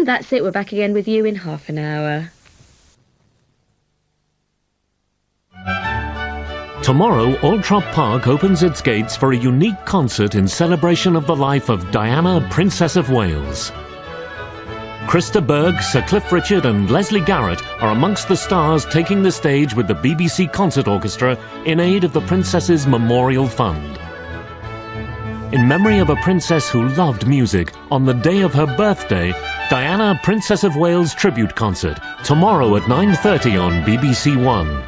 And that's it. We're back again with you in half an hour. Tomorrow, Altrop Park opens its gates for a unique concert in celebration of the life of Diana, Princess of Wales. Krista Berg, Sir Cliff Richard and Leslie Garrett are amongst the stars taking the stage with the BBC Concert Orchestra in aid of the Princess's Memorial Fund. In memory of a princess who loved music, on the day of her birthday, Diana, Princess of Wales Tribute Concert, tomorrow at 9:30 on BBC One.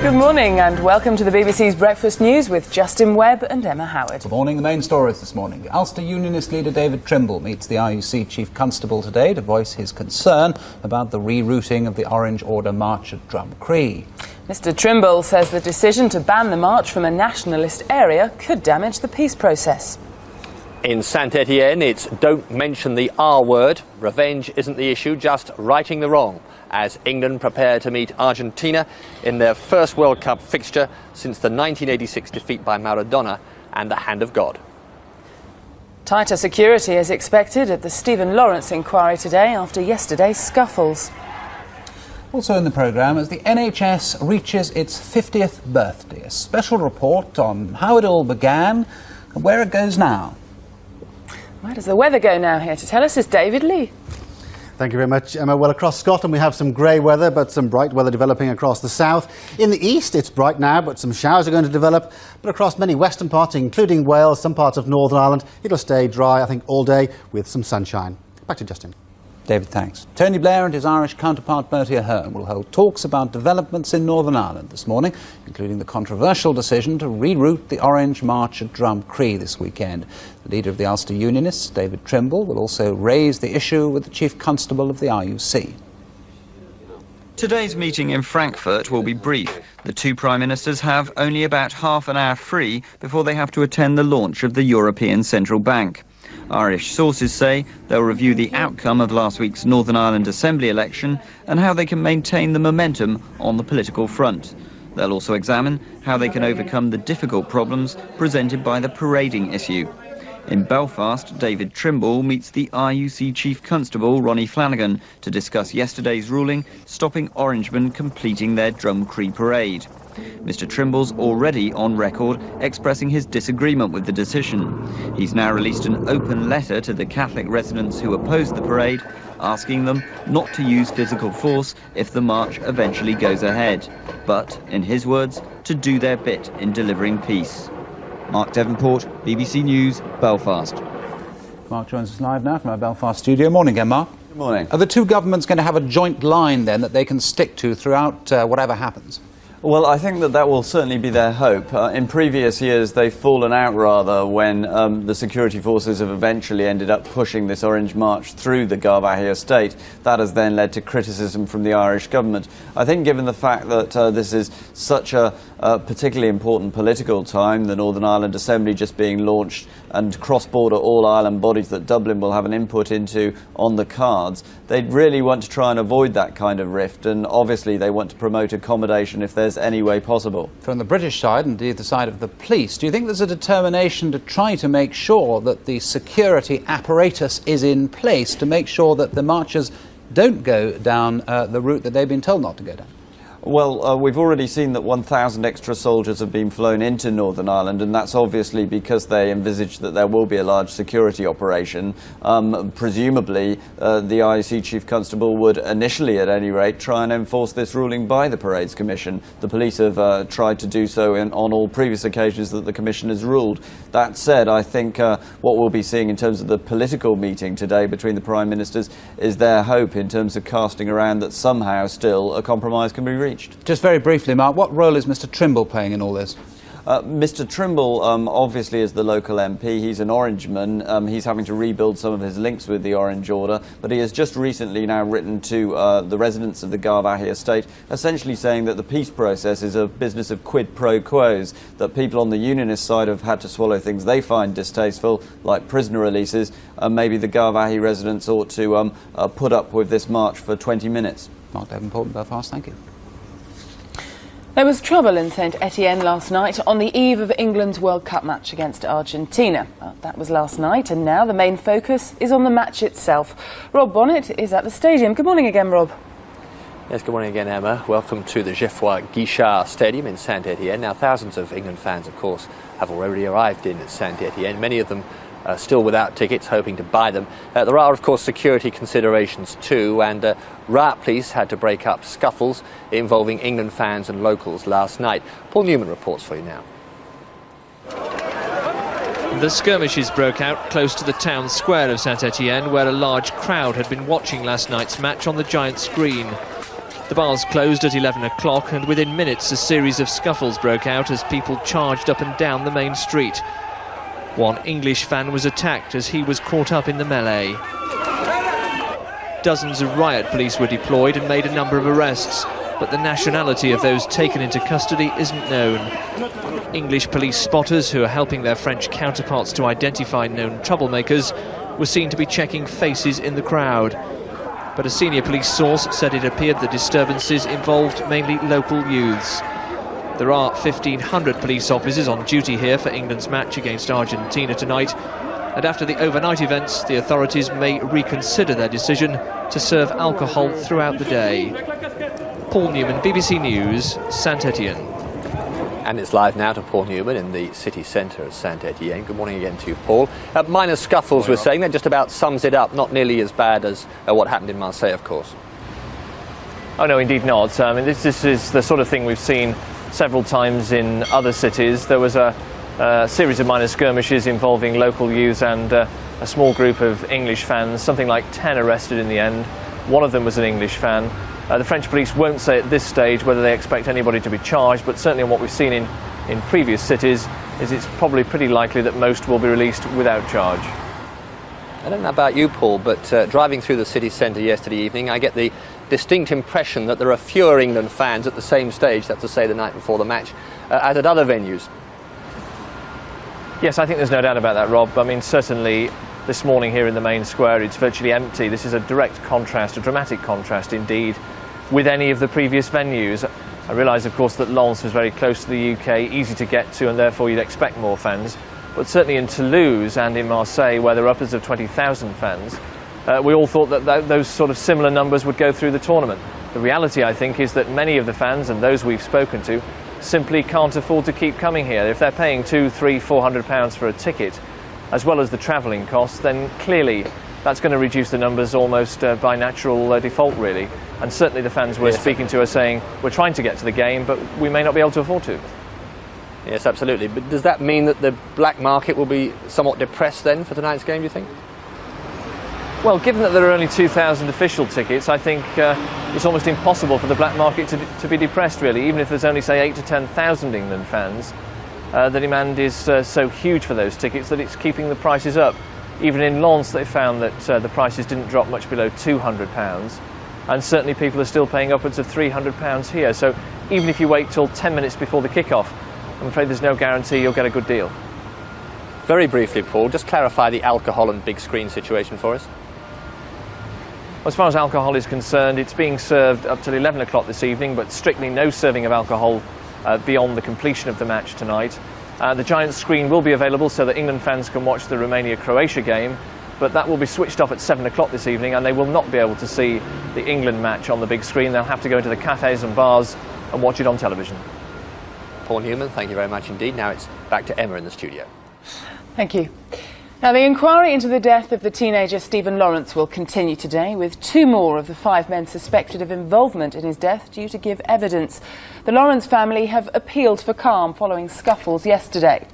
Good morning and welcome to the BBC's Breakfast News with Justin Webb and Emma Howard. Good morning. The main stories this morning. The Ulster Unionist leader David Trimble meets the RUC Chief Constable today to voice his concern about the rerouting of the Orange Order march at Drumcree. Mr Trimble says the decision to ban the march from a nationalist area could damage the peace process. In Saint-Étienne, it's don't mention the R word. Revenge isn't the issue, just righting the wrong, as England prepare to meet Argentina in their first World Cup fixture since the 1986 defeat by Maradona and the Hand of God. Tighter security is expected at the Stephen Lawrence inquiry today after yesterday's scuffles. Also in the programme, as the NHS reaches its 50th birthday, a special report on how it all began and where it goes now. Where does the weather go now? Here to tell us is David Lee. Thank you very much, Emma. Well, across Scotland we have some grey weather, but some bright weather developing across the south. In the east it's bright now, but some showers are going to develop. But across many western parts, including Wales, some parts of Northern Ireland, it'll stay dry, I think, all day with some sunshine. Back to Justin. David, thanks. Tony Blair and his Irish counterpart Bertie Ahern will hold talks about developments in Northern Ireland this morning, including the controversial decision to reroute the Orange March at Drumcree this weekend. The leader of the Ulster Unionists, David Trimble, will also raise the issue with the Chief Constable of the RUC. Today's meeting in Frankfurt will be brief. The two Prime Ministers have only about half an hour free before they have to attend the launch of the European Central Bank. Irish sources say they'll review the outcome of last week's Northern Ireland Assembly election and how they can maintain the momentum on the political front. They'll also examine how they can overcome the difficult problems presented by the parading issue. In Belfast, David Trimble meets the RUC Chief Constable Ronnie Flanagan to discuss yesterday's ruling stopping Orangemen completing their Drumcree parade. Mr Trimble's already on record expressing his disagreement with the decision. He's now released an open letter to the Catholic residents who opposed the parade, asking them not to use physical force if the march eventually goes ahead, but, in his words, to do their bit in delivering peace. Mark Devonport, BBC News, Belfast. Mark joins us live now from our Belfast studio. Morning again, Mark. Good morning. Are the two governments going to have a joint line then that they can stick to throughout whatever happens? Well, I think that will certainly be their hope. In previous years, they've fallen out rather when the security forces have eventually ended up pushing this Orange March through the Garvaghey estate. That has then led to criticism from the Irish government. I think given the fact that this is such a particularly important political time, the Northern Ireland Assembly just being launched and cross-border all-Ireland bodies that Dublin will have an input into on the cards, they really want to try and avoid that kind of rift, and obviously they want to promote accommodation if there's any way possible. From the British side, indeed the side of the police, do you think there's a determination to try to make sure that the security apparatus is in place to make sure that the marchers don't go down the route that they've been told not to go down? Well, we've already seen that 1,000 extra soldiers have been flown into Northern Ireland, and that's obviously because they envisage that there will be a large security operation. Presumably, the RUC Chief Constable would initially, at any rate, try and enforce this ruling by the Parades Commission. The police have tried to do so on all previous occasions that the Commission has ruled. That said, I think what we'll be seeing in terms of the political meeting today between the Prime Ministers is their hope in terms of casting around that somehow still a compromise can be reached. Just very briefly, Mark, what role is Mr Trimble playing in all this? Mr Trimble obviously is the local MP. He's an Orangeman. He's having to rebuild some of his links with the Orange Order, but he has just recently now written to the residents of the Garvahi estate, essentially saying that the peace process is a business of quid pro quos, that people on the unionist side have had to swallow things they find distasteful, like prisoner releases, and maybe the Garvahi residents ought to put up with this march for 20 minutes. Mark Davenport in Belfast, thank you. There was trouble in St Etienne last night on the eve of England's World Cup match against Argentina. Well, that was last night, and now the main focus is on the match itself. Rob Bonnet is at the stadium. Good morning again, Rob. Yes, good morning again, Emma. Welcome to the Geoffroy Guichard Stadium in St Etienne. Now, thousands of England fans, of course, have already arrived in St Etienne. Many of them still without tickets, hoping to buy them. There are, of course, security considerations too, and riot police had to break up scuffles involving England fans and locals last night. Paul Newman reports for you now. The skirmishes broke out close to the town square of St Etienne, where a large crowd had been watching last night's match on the giant screen. The bars closed at 11 o'clock, and within minutes a series of scuffles broke out as people charged up and down the main street. One English fan was attacked as he was caught up in the melee. Dozens of riot police were deployed and made a number of arrests, but the nationality of those taken into custody isn't known. English police spotters, who are helping their French counterparts to identify known troublemakers, were seen to be checking faces in the crowd. But a senior police source said it appeared the disturbances involved mainly local youths. There are 1,500 police officers on duty here for England's match against Argentina tonight, and after the overnight events, the authorities may reconsider their decision to serve alcohol throughout the day. Paul Newman, BBC News, St Etienne. And it's live now to Paul Newman in the city centre of St Etienne. Good morning again to you, Paul. Minor scuffles, we're saying, that just about sums it up. Not nearly as bad as what happened in Marseille, of course. Oh no, indeed not. I mean, this is the sort of thing we've seen several times in other cities. There was a series of minor skirmishes involving local youths and a small group of English fans, something like 10 arrested in the end. One of them was an English fan. The French police won't say at this stage whether they expect anybody to be charged, but certainly on what we've seen in previous cities is it's probably pretty likely that most will be released without charge. I don't know about you, Paul, but driving through the city centre yesterday evening, I get the distinct impression that there are fewer England fans at the same stage, that's to say the night before the match, as at other venues. Yes, I think there's no doubt about that, Rob. I mean, certainly this morning here in the main square, it's virtually empty. This is a direct contrast, a dramatic contrast indeed, with any of the previous venues. I realise, of course, that Lens was very close to the UK, easy to get to, and therefore you'd expect more fans. But certainly in Toulouse and in Marseille, where there are upwards of 20,000 fans, we all thought that those sort of similar numbers would go through the tournament. The reality, I think, is that many of the fans, and those we've spoken to, simply can't afford to keep coming here. If they're paying £200, £300, £400 for a ticket, as well as the travelling costs, then clearly that's going to reduce the numbers almost by natural default, really. And certainly the fans we're speaking to are saying, we're trying to get to the game, but we may not be able to afford to. Yes, absolutely. But does that mean that the black market will be somewhat depressed then for tonight's game, do you think? Well, given that there are only 2,000 official tickets, I think it's almost impossible for the black market to be depressed, really. Even if there's only, say, 8,000 to 10,000 England fans, the demand is so huge for those tickets that it's keeping the prices up. Even in Lens, they found that the prices didn't drop much below £200, and certainly people are still paying upwards of £300 here. So even if you wait till 10 minutes before the kick-off, I'm afraid there's no guarantee you'll get a good deal. Very briefly, Paul, just clarify the alcohol and big screen situation for us. As far as alcohol is concerned, it's being served up till 11 o'clock this evening, but strictly no serving of alcohol beyond the completion of the match tonight. The giant screen will be available so that England fans can watch the Romania-Croatia game, but that will be switched off at 7 o'clock this evening, and they will not be able to see the England match on the big screen. They'll have to go into the cafes and bars and watch it on television. Paul Newman, thank you very much indeed. Now it's back to Emma in the studio. Thank you. Now, the inquiry into the death of the teenager Stephen Lawrence will continue today, with 2 more of the 5 men suspected of involvement in his death due to give evidence. The Lawrence family have appealed for calm following scuffles yesterday.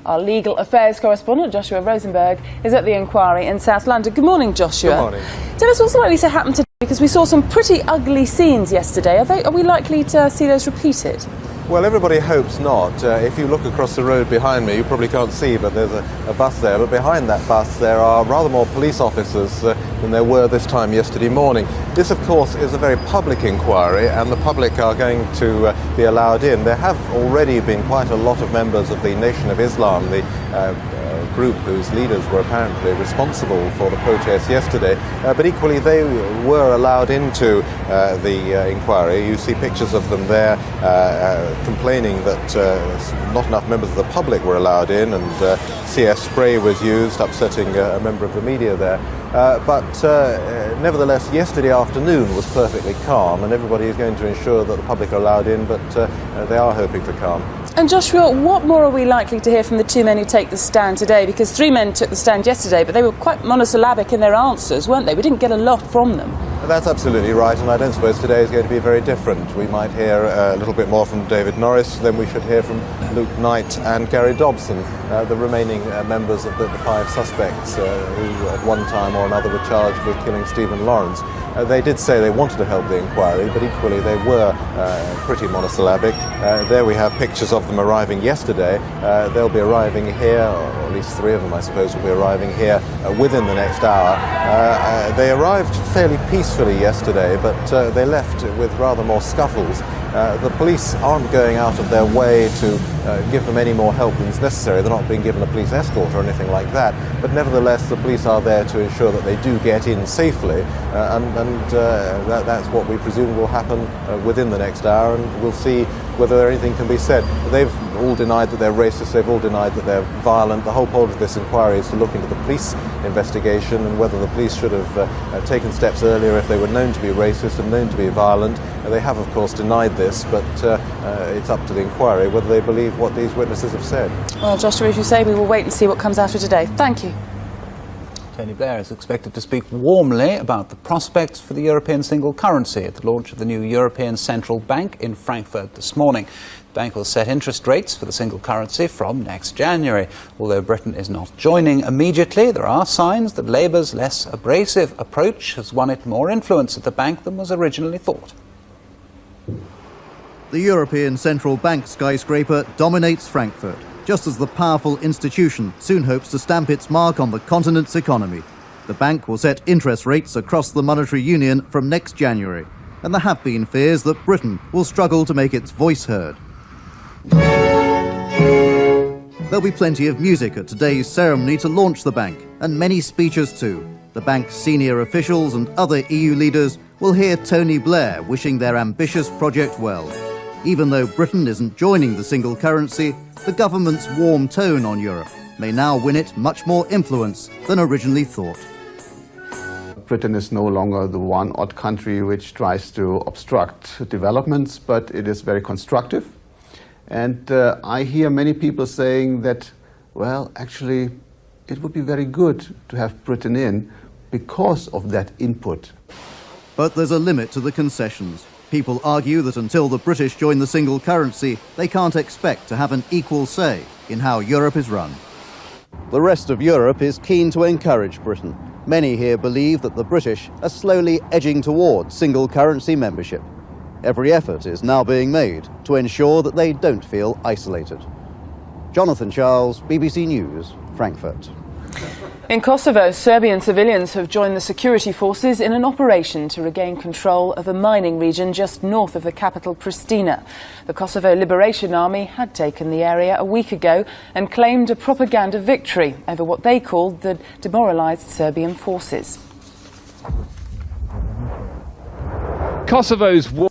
Our legal affairs correspondent, Joshua Rosenberg, is at the inquiry in South London. Good morning, Joshua. Good morning. Tell us what's likely to happen today, because we saw some pretty ugly scenes yesterday. Are we likely to see those repeated? Well, everybody hopes not. If you look across the road behind me, you probably can't see, but there's a bus there. But behind that bus, there are rather more police officers than there were this time yesterday morning. This, of course, is a very public inquiry, and the public are going to be allowed in. There have already been quite a lot of members of the Nation of Islam, the group whose leaders were apparently responsible for the protests yesterday, but equally they were allowed into the inquiry. You see pictures of them there complaining that not enough members of the public were allowed in, and CS spray was used, upsetting a member of the media there. But nevertheless, yesterday afternoon was perfectly calm, and everybody is going to ensure that the public are allowed in, but they are hoping for calm. And Joshua, what more are we likely to hear from the two men who take the stand today? Because three men took the stand yesterday, but they were quite monosyllabic in their answers, weren't they? We didn't get a lot from them. That's absolutely right, and I don't suppose today is going to be very different. We might hear a little bit more from David Norris, then we should hear from Luke Knight and Gary Dobson, the remaining members of the five suspects who at one time or another were charged with killing Stephen Lawrence. They did say they wanted to help the inquiry, but equally they were pretty monosyllabic. There we have pictures of them arriving yesterday. They'll be arriving here, or at least three of them I suppose will be arriving here within the next hour. They arrived fairly peacefully yesterday, but they left with rather more scuffles. The police aren't going out of their way to give them any more help than is necessary. They're not being given a police escort or anything like that, but nevertheless the police are there to ensure that they do get in safely, and that's what we presume will happen within the next hour, and we'll see whether anything can be said. They've all denied that they're racist, they've all denied that they're violent. The whole point of this inquiry is to look into the police investigation and whether the police should have taken steps earlier if they were known to be racist and known to be violent. They have, of course, denied this, but it's up to the inquiry whether they believe what these witnesses have said. Well, Joshua, as you say, we will wait and see what comes out of today. Thank you. Tony Blair is expected to speak warmly about the prospects for the European single currency at the launch of the new European Central Bank in Frankfurt this morning. The bank will set interest rates for the single currency from next January. Although Britain is not joining immediately, there are signs that Labour's less abrasive approach has won it more influence at the bank than was originally thought. The European Central Bank skyscraper dominates Frankfurt, just as the powerful institution soon hopes to stamp its mark on the continent's economy. The bank will set interest rates across the monetary union from next January, and there have been fears that Britain will struggle to make its voice heard. There'll be plenty of music at today's ceremony to launch the bank, and many speeches too. The bank's senior officials and other EU leaders will hear Tony Blair wishing their ambitious project well. Even though Britain isn't joining the single currency, the government's warm tone on Europe may now win it much more influence than originally thought. Britain is no longer the one odd country which tries to obstruct developments, but it is very constructive. And I hear many people saying that, well, actually, it would be very good to have Britain in because of that input. But there's a limit to the concessions. People argue that until the British join the single currency, they can't expect to have an equal say in how Europe is run. The rest of Europe is keen to encourage Britain. Many here believe that the British are slowly edging towards single currency membership. Every effort is now being made to ensure that they don't feel isolated. Jonathan Charles, BBC News, Frankfurt. In Kosovo, Serbian civilians have joined the security forces in an operation to regain control of a mining region just north of the capital, Pristina. The Kosovo Liberation Army had taken the area a week ago and claimed a propaganda victory over what they called the demoralised Serbian forces. Kosovo's war